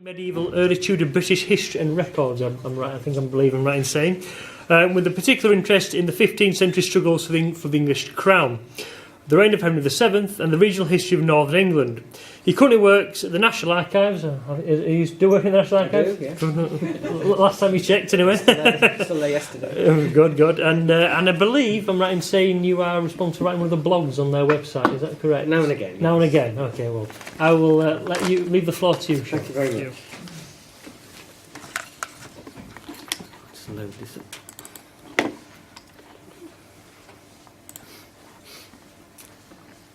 Medieval early Tudor British history and records, I'm right, I believe I'm right in saying, with a particular interest in the 15th century struggles for the English crown, the reign of Henry VII and the regional history of Northern England. He currently works at the National Archives. He still working in the National Archives? Yes. Last time he checked, anyway. Still there yesterday. Good. And I believe I'm right in saying you are responsible for writing one of the blogs on their website. Is that correct? Now and again. Now and again. Okay, well, I will let you leave the floor to you. Sean. Thank you very much. Just load this up.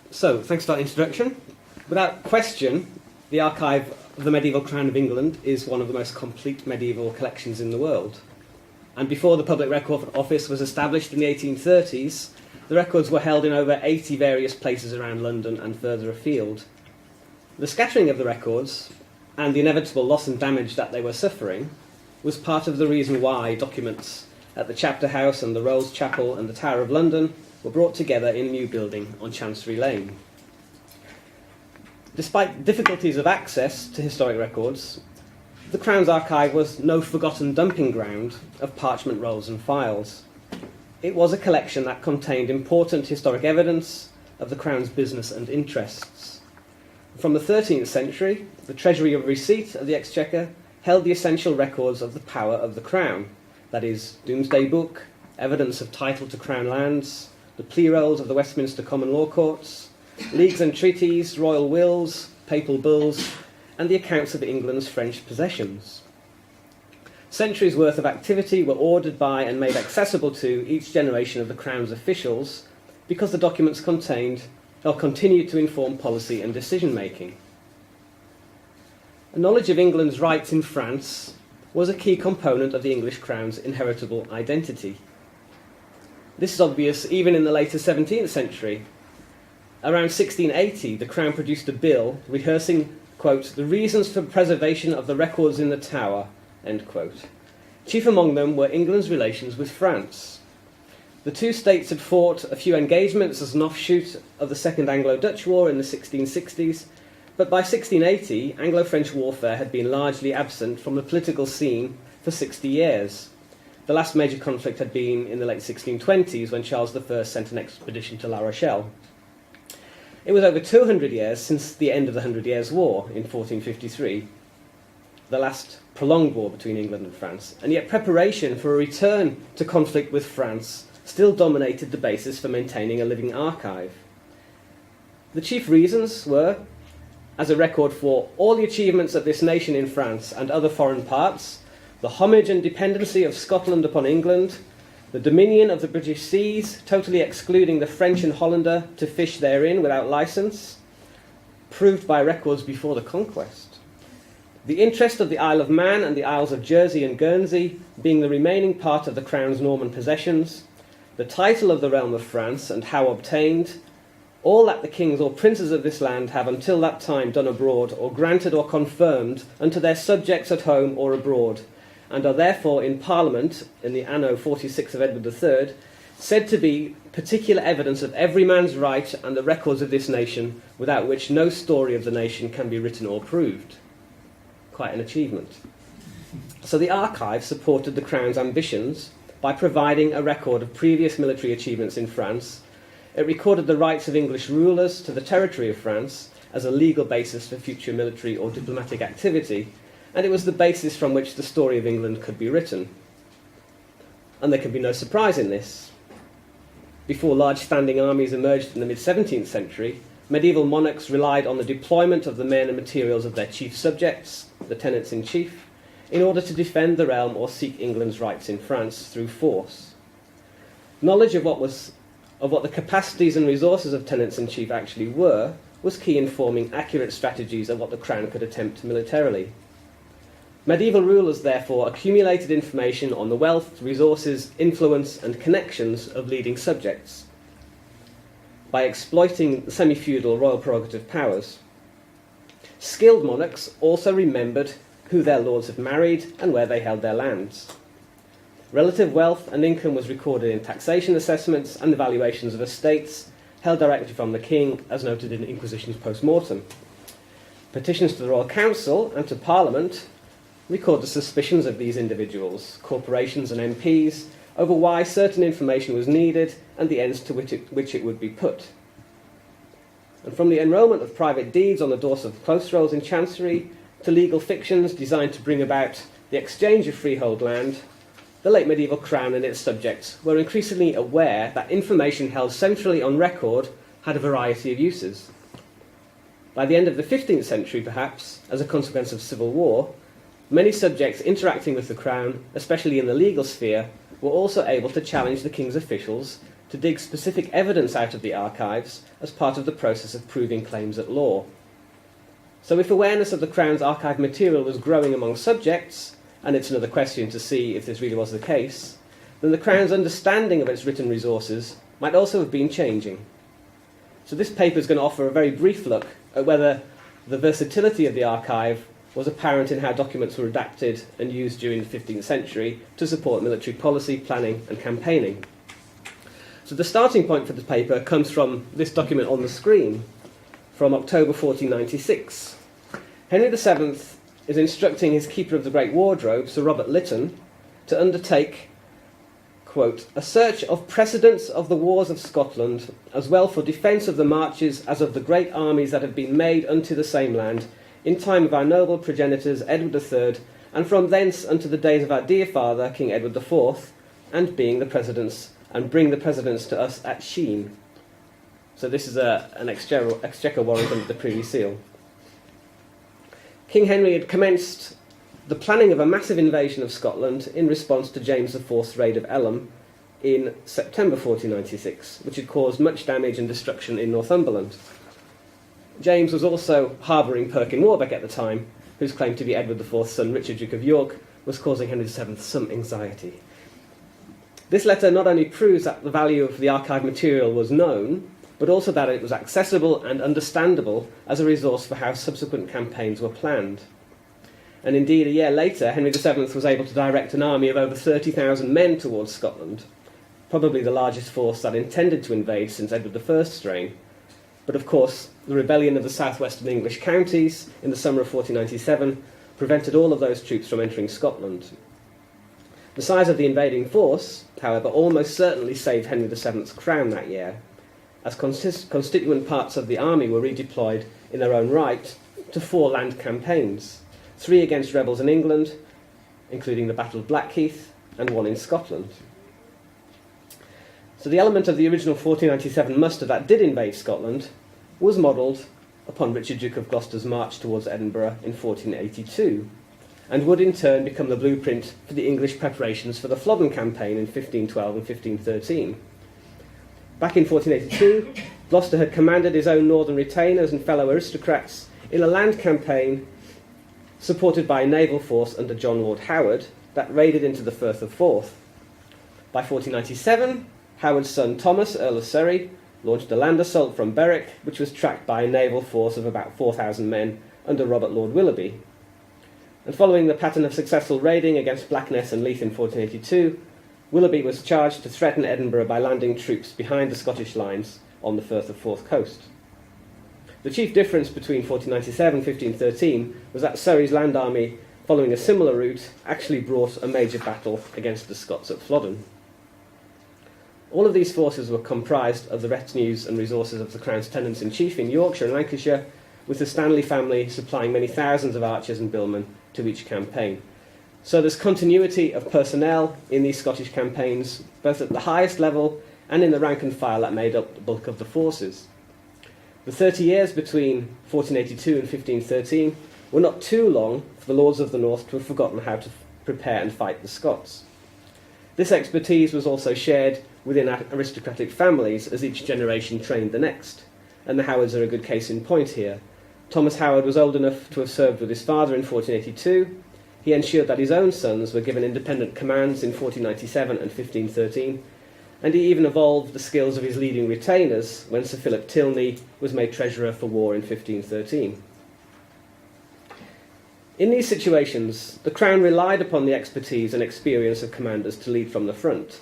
So, thanks for that introduction. Without question, the Archive of the Medieval Crown of England is one of the most complete medieval collections in the world. And before the Public Record Office was established in the 1830s, the records were held in over 80 various places around London and further afield. The scattering of the records, and the inevitable loss and damage that they were suffering, was part of the reason why documents at the Chapter House and the Rolls Chapel and the Tower of London were brought together in a new building on Chancery Lane. Despite difficulties of access to historic records, the Crown's archive was no forgotten dumping ground of parchment rolls and files. It was a collection that contained important historic evidence of the Crown's business and interests. From the 13th century, the Treasury of Receipt of the Exchequer held the essential records of the power of the Crown, that is, Domesday Book, evidence of title to Crown lands, the plea rolls of the Westminster Common Law Courts, leagues and treaties, royal wills, papal bulls, and the accounts of England's French possessions. Centuries' worth of activity were ordered by and made accessible to each generation of the Crown's officials because the documents contained or continued to inform policy and decision-making. A knowledge of England's rights in France was a key component of the English Crown's inheritable identity. This is obvious even in the later 17th century. Around 1680, the Crown produced a bill rehearsing, quote, the reasons for preservation of the records in the Tower, end quote. Chief among them were England's relations with France. The two states had fought a few engagements as an offshoot of the Second Anglo-Dutch War in the 1660s, but by 1680, Anglo-French warfare had been largely absent from the political scene for 60 years. The last major conflict had been in the late 1620s when Charles I sent an expedition to La Rochelle. It was over 200 years since the end of the Hundred Years' War in 1453, the last prolonged war between England and France, and yet preparation for a return to conflict with France still dominated the basis for maintaining a living archive. The chief reasons were, as a record for all the achievements of this nation in France and other foreign parts, the homage and dependency of Scotland upon England, the dominion of the British seas, totally excluding the French and Hollander to fish therein without licence, proved by records before the conquest, the interest of the Isle of Man and the Isles of Jersey and Guernsey being the remaining part of the Crown's Norman possessions, the title of the realm of France and how obtained, all that the kings or princes of this land have until that time done abroad or granted or confirmed unto their subjects at home or abroad, and are therefore in Parliament, in the Anno 46 of Edward III, said to be particular evidence of every man's right and the records of this nation, without which no story of the nation can be written or proved. Quite an achievement. So the archive supported the Crown's ambitions by providing a record of previous military achievements in France. It recorded the rights of English rulers to the territory of France as a legal basis for future military or diplomatic activity, and it was the basis from which the story of England could be written. And there can be no surprise in this. Before large standing armies emerged in the mid-17th century, medieval monarchs relied on the deployment of the men and materials of their chief subjects, the tenants-in-chief, in order to defend the realm or seek England's rights in France through force. Knowledge of what the capacities and resources of tenants-in-chief actually were was key in forming accurate strategies of what the Crown could attempt militarily. Medieval rulers, therefore, accumulated information on the wealth, resources, influence, and connections of leading subjects by exploiting the semi-feudal royal prerogative powers. Skilled monarchs also remembered who their lords had married and where they held their lands. Relative wealth and income was recorded in taxation assessments and the valuations of estates, held directly from the king, as noted in Inquisition's post-mortem. Petitions to the Royal Council and to Parliament record the suspicions of these individuals, corporations and MPs, over why certain information was needed and the ends to which it would be put. And from the enrolment of private deeds on the doors of close rolls in Chancery to legal fictions designed to bring about the exchange of freehold land, the late medieval Crown and its subjects were increasingly aware that information held centrally on record had a variety of uses. By the end of the 15th century, perhaps, as a consequence of civil war, many subjects interacting with the Crown, especially in the legal sphere, were also able to challenge the King's officials to dig specific evidence out of the archives as part of the process of proving claims at law. So if awareness of the Crown's archive material was growing among subjects, and it's another question to see if this really was the case, then the Crown's understanding of its written resources might also have been changing. So this paper is going to offer a very brief look at whether the versatility of the archive was apparent in how documents were redacted and used during the 15th century to support military policy, planning and campaigning. So the starting point for the paper comes from this document on the screen from October 1496. Henry VII is instructing his Keeper of the Great Wardrobe, Sir Robert Lytton, to undertake, quote, a search of precedents of the wars of Scotland, as well for defence of the marches as of the great armies that have been made unto the same land, in time of our noble progenitors Edward III, and from thence unto the days of our dear father King Edward IV, and bring the precedents to us at Sheen. So this is an exchequer warrant under the Privy Seal. King Henry had commenced the planning of a massive invasion of Scotland in response to James IV's raid of Elham in September 1496, which had caused much damage and destruction in Northumberland. James was also harbouring Perkin Warbeck at the time, whose claim to be Edward IV's son, Richard, Duke of York, was causing Henry VII some anxiety. This letter not only proves that the value of the archive material was known, but also that it was accessible and understandable as a resource for how subsequent campaigns were planned. And indeed, a year later, Henry VII was able to direct an army of over 30,000 men towards Scotland, probably the largest force that intended to invade since Edward I's reign. But of course, the rebellion of the southwestern English counties in the summer of 1497 prevented all of those troops from entering Scotland. The size of the invading force, however, almost certainly saved Henry VII's crown that year, as constituent parts of the army were redeployed in their own right to 4 land campaigns, 3 against rebels in England, including the Battle of Blackheath, and 1 in Scotland. So the element of the original 1497 muster that did invade Scotland was modelled upon Richard, Duke of Gloucester's march towards Edinburgh in 1482, and would in turn become the blueprint for the English preparations for the Flodden campaign in 1512 and 1513. Back in 1482, Gloucester had commanded his own northern retainers and fellow aristocrats in a land campaign supported by a naval force under John Lord Howard that raided into the Firth of Forth. By 1497, Howard's son Thomas, Earl of Surrey, launched a land assault from Berwick, which was tracked by a naval force of about 4,000 men under Robert Lord Willoughby. And following the pattern of successful raiding against Blackness and Leith in 1482, Willoughby was charged to threaten Edinburgh by landing troops behind the Scottish lines on the Firth of Forth coast. The chief difference between 1497 and 1513 was that Surrey's land army, following a similar route, actually brought a major battle against the Scots at Flodden. All of these forces were comprised of the retinues and resources of the Crown's tenants-in-chief in Yorkshire and Lancashire, with the Stanley family supplying many thousands of archers and billmen to each campaign. So there's continuity of personnel in these Scottish campaigns, both at the highest level and in the rank and file that made up the bulk of the forces. The 30 years between 1482 and 1513 were not too long for the Lords of the North to have forgotten how to prepare and fight the Scots. This expertise was also shared within aristocratic families as each generation trained the next, and the Howards are a good case in point here. Thomas Howard was old enough to have served with his father in 1482. He ensured that his own sons were given independent commands in 1497 and 1513, and he even evolved the skills of his leading retainers when Sir Philip Tilney was made Treasurer for War in 1513. In these situations, the Crown relied upon the expertise and experience of commanders to lead from the front.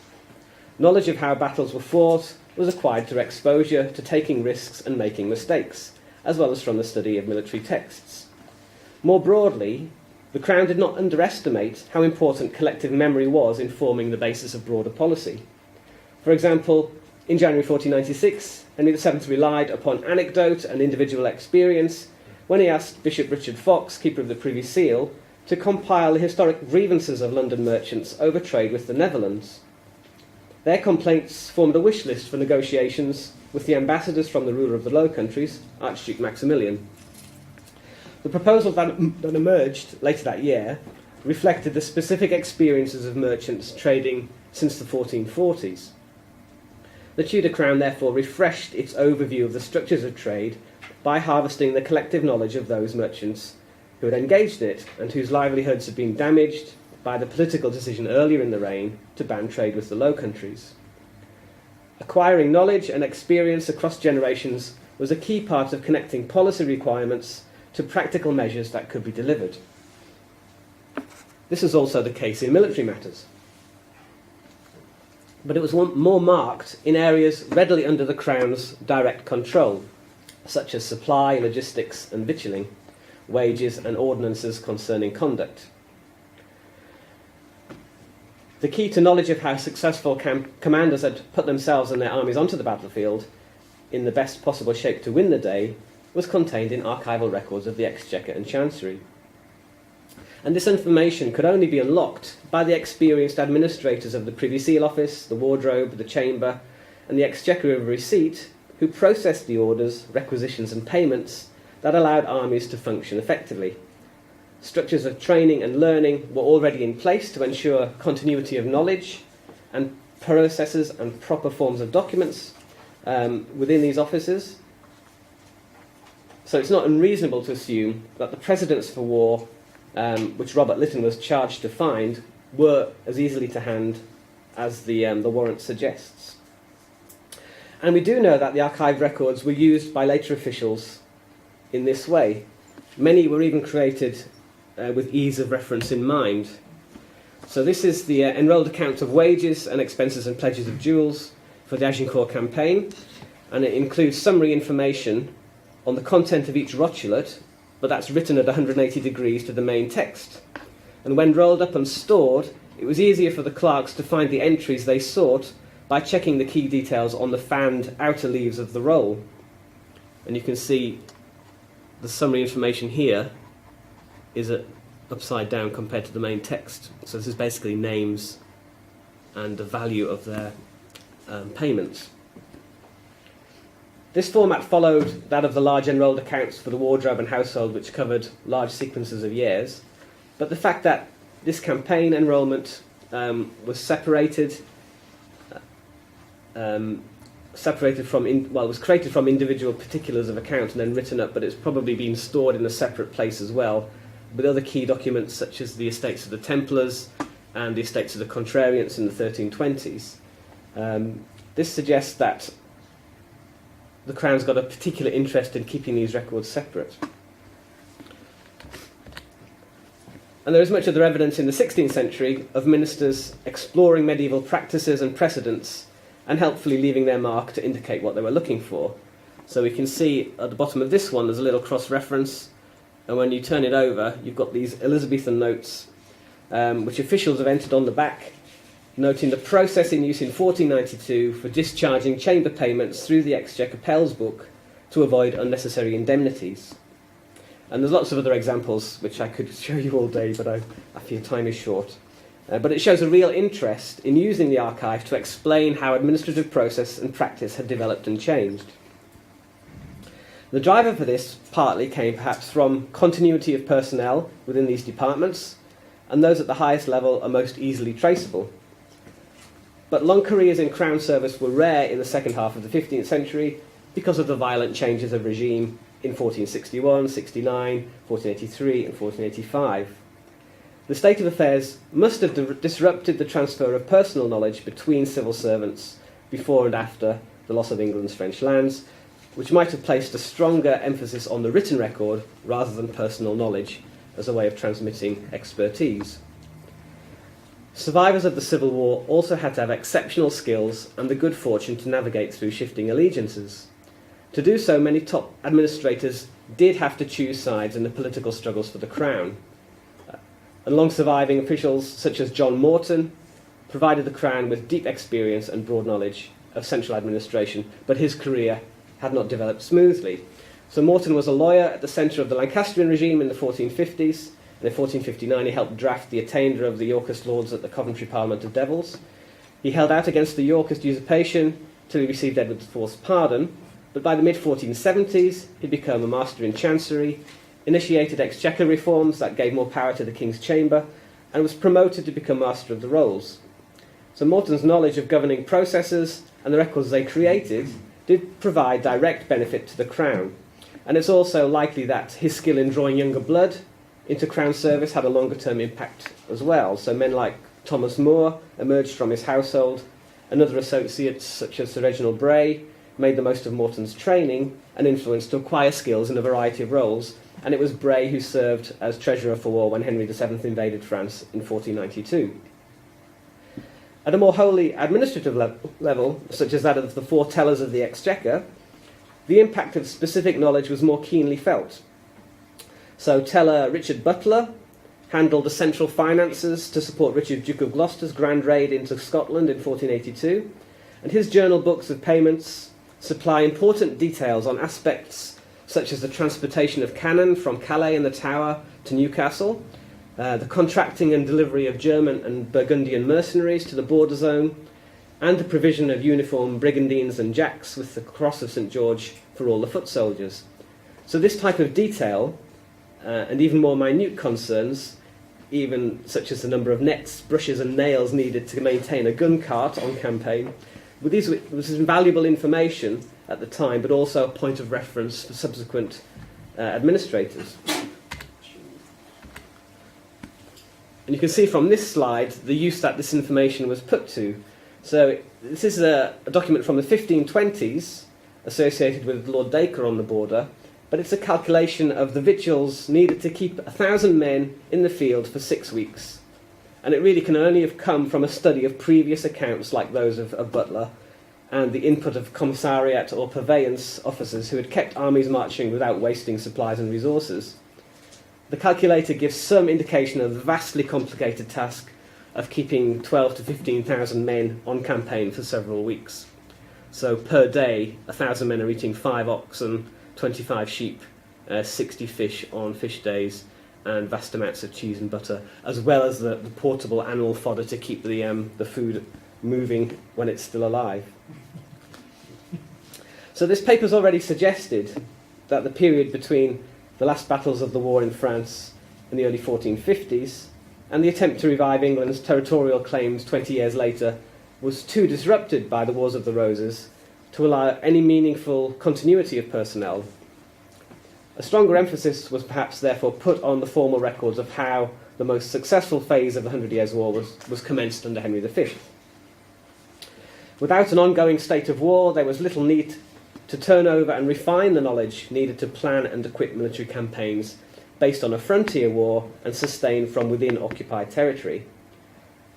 Knowledge of how battles were fought was acquired through exposure to taking risks and making mistakes, as well as from the study of military texts. More broadly, the Crown did not underestimate how important collective memory was in forming the basis of broader policy. For example, in January 1496, Henry VII relied upon anecdote and individual experience when he asked Bishop Richard Fox, Keeper of the Privy Seal, to compile the historic grievances of London merchants over trade with the Netherlands. Their complaints formed a wish list for negotiations with the ambassadors from the ruler of the Low Countries, Archduke Maximilian. The proposal that emerged later that year reflected the specific experiences of merchants trading since the 1440s. The Tudor Crown therefore refreshed its overview of the structures of trade by harvesting the collective knowledge of those merchants who had engaged in it and whose livelihoods had been damaged by the political decision earlier in the reign to ban trade with the Low Countries. Acquiring knowledge and experience across generations was a key part of connecting policy requirements to practical measures that could be delivered. This is also the case in military matters. But it was more marked in areas readily under the Crown's direct control, such as supply, logistics and victualling, wages and ordinances concerning conduct. The key to knowledge of how successful commanders had put themselves and their armies onto the battlefield in the best possible shape to win the day was contained in archival records of the Exchequer and Chancery. And this information could only be unlocked by the experienced administrators of the Privy Seal Office, the Wardrobe, the Chamber, and the Exchequer of Receipt, who processed the orders, requisitions and payments that allowed armies to function effectively. Structures of training and learning were already in place to ensure continuity of knowledge and processes and proper forms of documents within these offices. So it's not unreasonable to assume that the precedents for war, which Robert Lytton was charged to find, were as easily to hand as the warrant suggests. And we do know that the archived records were used by later officials in this way. Many were even created with ease of reference in mind. So this is the enrolled account of wages and expenses and pledges of duels for the Agincourt campaign, and it includes summary information on the content of each rotulet, but that's written at 180 degrees to the main text. And when rolled up and stored, it was easier for the clerks to find the entries they sought by checking the key details on the fanned outer leaves of the roll. And you can see the summary information here is upside down compared to the main text. So this is basically names and the value of their payments. This format followed that of the large enrolled accounts for the wardrobe and household, which covered large sequences of years. But the fact that this campaign enrolment was separated from, was created from individual particulars of account and then written up, but it's probably been stored in a separate place as well, with other key documents such as the estates of the Templars and the estates of the Contrariants in the 1320s. This suggests that the Crown's got a particular interest in keeping these records separate. And there is much other evidence in the 16th century of ministers exploring medieval practices and precedents and helpfully leaving their mark to indicate what they were looking for. So we can see at the bottom of this one there's a little cross-reference, and when you turn it over you've got these Elizabethan notes which officials have entered on the back, noting the process in use in 1492 for discharging chamber payments through the Exchequer Pell's book to avoid unnecessary indemnities. And there's lots of other examples which I could show you all day, but I feel time is short. But it shows a real interest in using the archive to explain how administrative process and practice had developed and changed. The driver for this partly came perhaps from continuity of personnel within these departments, and those at the highest level are most easily traceable. But long careers in Crown service were rare in the second half of the 15th century because of the violent changes of regime in 1461, 69, 1483 and 1485. The state of affairs must have disrupted the transfer of personal knowledge between civil servants before and after the loss of England's French lands, which might have placed a stronger emphasis on the written record rather than personal knowledge as a way of transmitting expertise. Survivors of the Civil War also had to have exceptional skills and the good fortune to navigate through shifting allegiances. To do so, many top administrators did have to choose sides in the political struggles for the crown. And long surviving officials such as John Morton provided the crown with deep experience and broad knowledge of central administration, but his career had not developed smoothly. So Morton was a lawyer at the centre of the Lancastrian regime in the 1450s, and in 1459 he helped draft the attainder of the Yorkist lords at the Coventry Parliament of Devils. He held out against the Yorkist usurpation till he received Edward IV's pardon, but by the mid-1470s he'd become a master in chancery, initiated exchequer reforms that gave more power to the King's Chamber, and was promoted to become Master of the Rolls. So Morton's knowledge of governing processes and the records they created did provide direct benefit to the Crown. And it's also likely that his skill in drawing younger blood into Crown service had a longer-term impact as well. So men like Thomas More emerged from his household, and other associates such as Sir Reginald Bray made the most of Morton's training and influence to acquire skills in a variety of roles, and it was Bray who served as Treasurer for War when Henry VII invaded France in 1492. At a more wholly administrative level, such as that of the four tellers of the Exchequer, the impact of specific knowledge was more keenly felt. So teller Richard Butler handled the central finances to support Richard, Duke of Gloucester's grand raid into Scotland in 1482, and his journal books of payments supply important details on aspects such as the transportation of cannon from Calais and the Tower to Newcastle, the contracting and delivery of German and Burgundian mercenaries to the border zone, and the provision of uniform brigandines and jacks with the cross of St. George for all the foot soldiers. So this type of detail, and even more minute concerns, even such as the number of nets, brushes and nails needed to maintain a gun cart on campaign, this was invaluable information at the time, but also a point of reference for subsequent administrators. And you can see from this slide the use that this information was put to. So this is a document from the 1520s associated with Lord Dacre on the border, but it's a calculation of the victuals needed to keep 1,000 men in the field for 6 weeks. And it really can only have come from a study of previous accounts like those of Butler and the input of commissariat or purveyance officers who had kept armies marching without wasting supplies and resources. The calculator gives some indication of the vastly complicated task of keeping 12 to 15,000 men on campaign for several weeks. So per day, 1,000 men are eating 5 oxen, 25 sheep, 60 fish on fish days, and vast amounts of cheese and butter, as well as the portable animal fodder to keep the food moving when it's still alive. So this paper's already suggested that the period between the last battles of the war in France in the early 1450s and the attempt to revive England's territorial claims 20 years later was too disrupted by the Wars of the Roses to allow any meaningful continuity of personnel. A stronger emphasis was perhaps therefore put on the formal records of how the most successful phase of the Hundred Years' War was commenced under Henry V. Without an ongoing state of war, there was little need to turn over and refine the knowledge needed to plan and equip military campaigns based on a frontier war and sustained from within occupied territory.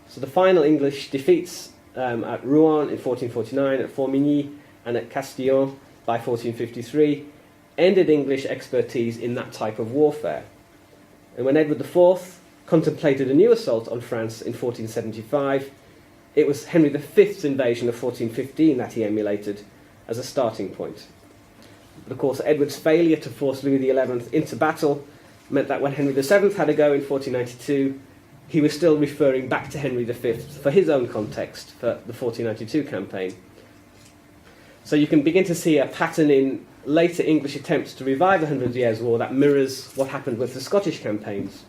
So the final English defeats at Rouen in 1449, at Formigny and at Castillon by 1453 ended English expertise in that type of warfare. And when Edward IV contemplated a new assault on France in 1475, it was Henry V's invasion of 1415 that he emulated as a starting point. But of course, Edward's failure to force Louis XI into battle meant that when Henry VII had a go in 1492, he was still referring back to Henry V for his own context for the 1492 campaign. So you can begin to see a pattern in later English attempts to revive the Hundred Years' War that mirrors what happened with the Scottish campaigns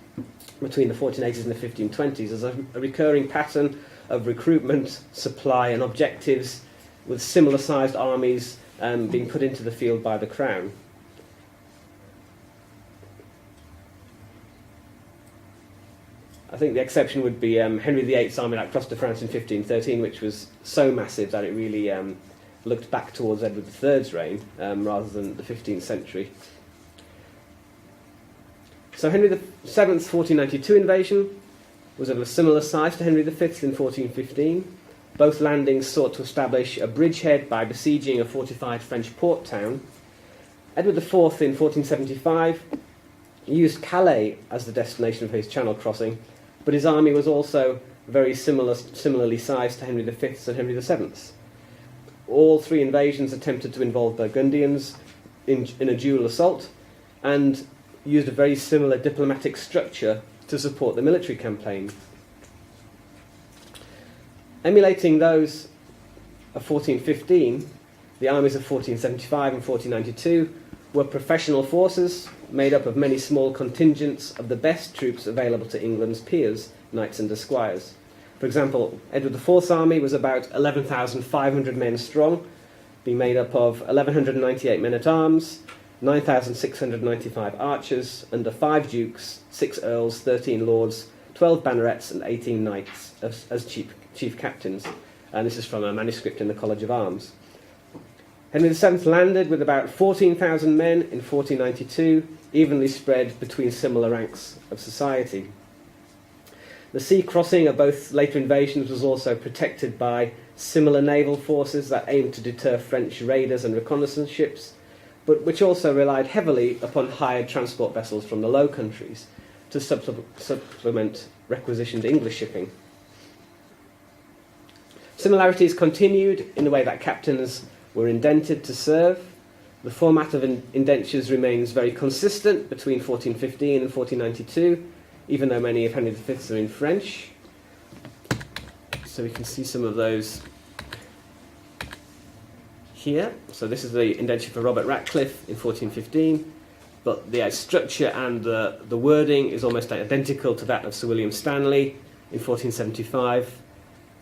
between the 1480s and the 1520s as a recurring pattern of recruitment, supply and objectives with similar-sized armies being put into the field by the Crown. I think the exception would be Henry VIII's army that crossed to France in 1513, which was so massive that it really looked back towards Edward III's reign rather than the 15th century. So Henry VII's 1492 invasion was of a similar size to Henry V's in 1415. Both landings sought to establish a bridgehead by besieging a fortified French port town. Edward IV in 1475 used Calais as the destination for his channel crossing, but his army was also very similarly sized to Henry V's and Henry VII's. All three invasions attempted to involve Burgundians in a dual assault and used a very similar diplomatic structure to support the military campaign. Emulating those of 1415, the armies of 1475 and 1492 were professional forces made up of many small contingents of the best troops available to England's peers, knights and esquires. For example, Edward IV's army was about 11,500 men strong, being made up of 1,198 men-at-arms, 9,695 archers, under 5 dukes, 6 earls, 13 lords, 12 bannerets and 18 knights as chief captains. And this is from a manuscript in the College of Arms. Henry VII landed with about 14,000 men in 1492, evenly spread between similar ranks of society. The sea crossing of both later invasions was also protected by similar naval forces that aimed to deter French raiders and reconnaissance ships, but which also relied heavily upon hired transport vessels from the Low Countries to supplement requisitioned English shipping. Similarities continued in the way that captains were indented to serve. The format of indentures remains very consistent between 1415 and 1492, even though many of Henry V's are in French. So we can see some of those here. So this is the indenture for Robert Ratcliffe in 1415, but the structure and the wording is almost identical to that of Sir William Stanley in 1475,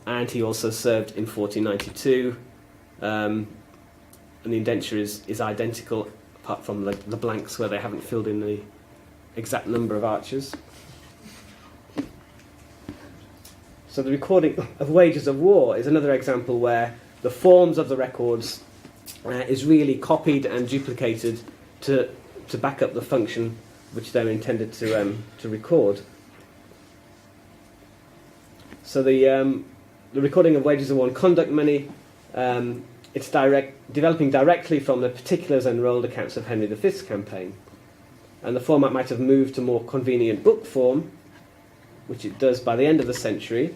and he also served in 1492. And the indenture is identical, apart from the blanks where they haven't filled in the exact number of archers. So the recording of wages of war is another example where the forms of the records is really copied and duplicated to back up the function which they're intended to record. So the recording of wages of war and conduct money, it's developing directly from the particulars and rolled accounts of Henry V's campaign. And the format might have moved to more convenient book form, which it does by the end of the century.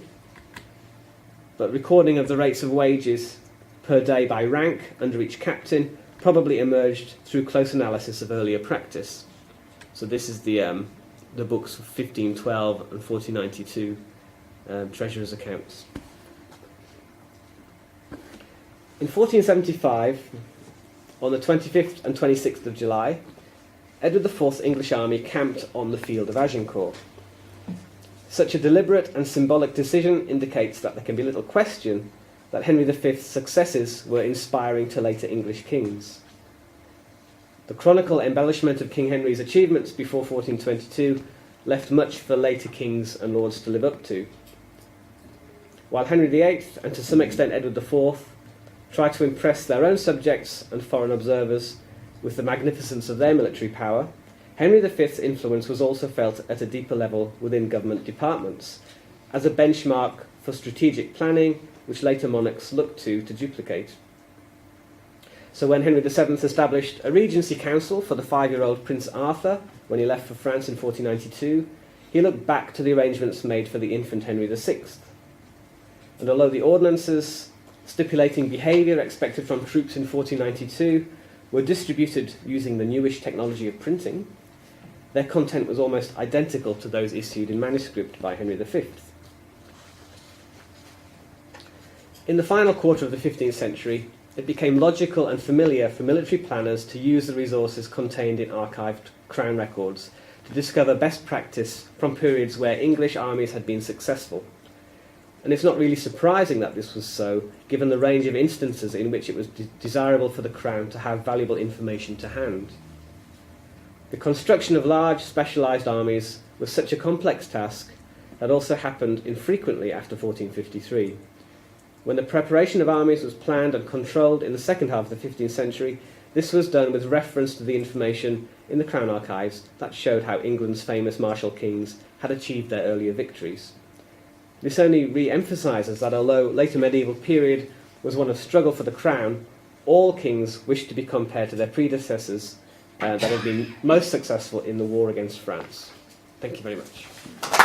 But recording of the rates of wages per day by rank under each captain probably emerged through close analysis of earlier practice. So this is the books of 1512 and 1492 treasurer's accounts. In 1475, on the 25th and 26th of July, Edward IV's English army camped on the field of Agincourt. Such a deliberate and symbolic decision indicates that there can be little question that Henry V's successes were inspiring to later English kings. The chronicle embellishment of King Henry's achievements before 1422 left much for later kings and lords to live up to. While Henry VIII, and to some extent Edward IV, tried to impress their own subjects and foreign observers with the magnificence of their military power, Henry V's influence was also felt at a deeper level within government departments, as a benchmark for strategic planning which later monarchs looked to duplicate. So when Henry VII established a regency council for the 5-year-old Prince Arthur when he left for France in 1492, he looked back to the arrangements made for the infant Henry VI. And although the ordinances stipulating behaviour expected from troops in 1492 were distributed using the newish technology of printing, their content was almost identical to those issued in manuscript by Henry V. In the final quarter of the 15th century, it became logical and familiar for military planners to use the resources contained in archived Crown records to discover best practice from periods where English armies had been successful. And it's not really surprising that this was so, given the range of instances in which it was desirable for the Crown to have valuable information to hand. The construction of large, specialised armies was such a complex task that also happened infrequently after 1453. When the preparation of armies was planned and controlled in the second half of the 15th century, this was done with reference to the information in the Crown archives that showed how England's famous martial kings had achieved their earlier victories. This only re-emphasises that although later medieval period was one of struggle for the crown, all kings wished to be compared to their predecessors that had been most successful in the war against France. Thank you very much.